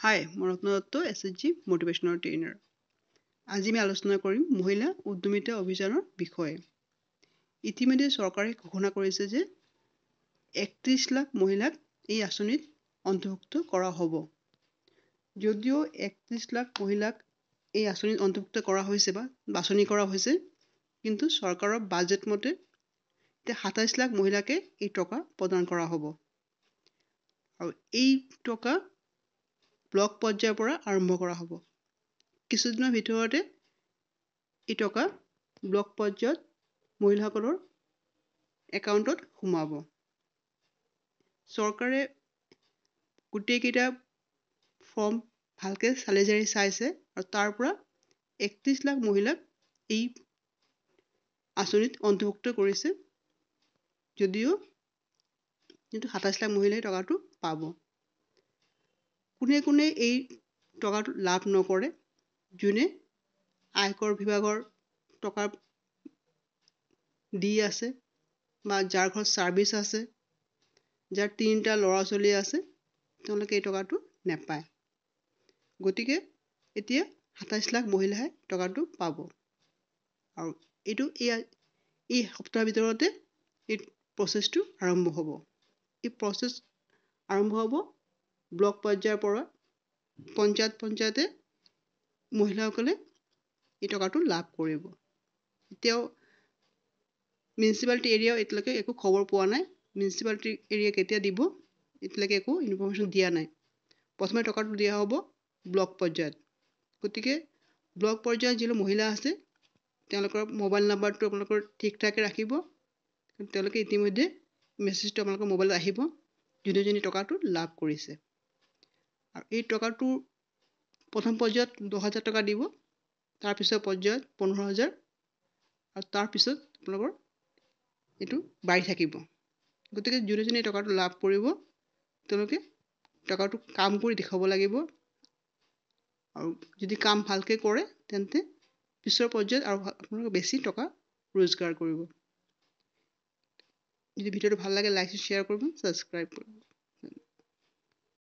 হাই, মই ৰত্ন Dutta SHG মোটিভেশ্যনৰ trainer. আজি আমি আলোচনা কৰিম মহিলা উদ্যমিতা অভিযানৰ বিষয়ে। ইতিমধ্যে চৰকাৰে ঘোষণা কৰিছে যে 31 লাখ মহিলাক এই আঁচনিত অন্তৰ্ভুক্ত কৰা হ'ব। যদিও 31 লাখ মহিলাক এই আঁচনিত অন্তৰ্ভুক্ত কৰা হৈছে বা বাছনি কৰা হৈছে, কিন্তু চৰকাৰৰ বাজেট মতে 27 লাখ মহিলাকে এই টকা প্ৰদান কৰা হ'ব। আৰু এই টকা ব্লক পৰ্যায়ৰ পৰা আৰম্ভ কৰা হ'ব। কিছুদিনৰ ভিতৰতে এই টকা ব্লক পৰ্যায়ত মহিলাসকলৰ একাউণ্টত সোমাব। চৰকাৰে গোটেইকেইটা ফৰ্ম ভালকৈ চালি জাৰি চাইছে আৰু তাৰ পৰা 31 লাখ মহিলাক এই আঁচনিত অন্তৰ্ভুক্ত কৰিছে, যদিও 27 লাখ মহিলাই টকাটো পাব। কোনে কোনে এই টকাটো লাভ নকৰে, যোনে আয়কৰ বিভাগৰ টকা দি আছে বা যাৰ ঘৰত ছাৰ্ভিচ আছে, যাৰ 3টা ল'ৰা ছোৱালী আছে, তেওঁলোকে এই টকাটো নেপায়। গতিকে এতিয়া 27 লাখ মহিলাহে টকাটো পাব। আৰু এই সপ্তাহৰ ভিতৰতে এই প্ৰচেছটো আৰম্ভ হ'ব। এই প্ৰচেছ আৰম্ভ হ'ব ব্লক পৰ্যায়ৰ পৰা। পঞ্চায়তে মহিলাসকলে এই টকাটো লাভ কৰিব। এতিয়াও মিউনিচিপালিটি এৰিয়াও এতিয়ালৈকে একো খবৰ পোৱা নাই। মিউনিচিপালিটি এৰিয়া কেতিয়া দিব, এতিয়ালৈকে একো ইনফৰ্মেশ্যন দিয়া নাই। প্ৰথমে টকাটো দিয়া হ'ব ব্লক পৰ্যায়ত। গতিকে ব্লক পৰ্যায়ত যিবোৰ মহিলা আছে, তেওঁলোকৰ মোবাইল নাম্বাৰটো আপোনালোকৰ ঠিক ঠাকে ৰাখিব। তেওঁলোকে ইতিমধ্যে মেছেজটো আপোনালোকৰ মোবাইলত আহিব, যোনে টকাটো লাভ কৰিছে। আৰু এই টকাটো প্ৰথম পৰ্যায়ত 10,000 টকা দিব, তাৰপিছৰ পৰ্যায়ত 15,000, আৰু তাৰপিছত আপোনালোকৰ এইটো বাঢ়ি থাকিব। গতিকে যোনে এই টকাটো লাভ কৰিব, তেওঁলোকে টকাটো কাম কৰি দেখুৱাব লাগিব। আৰু যদি কাম ভালকৈ কৰে, তেন্তে পিছৰ পৰ্যায়ত আৰু আপোনালোকে বেছি টকা ৰোজগাৰ কৰিব। যদি ভিডিঅ'টো ভাল লাগে, লাইক শ্বেয়াৰ কৰিব, ছাবস্ক্ৰাইব কৰিব।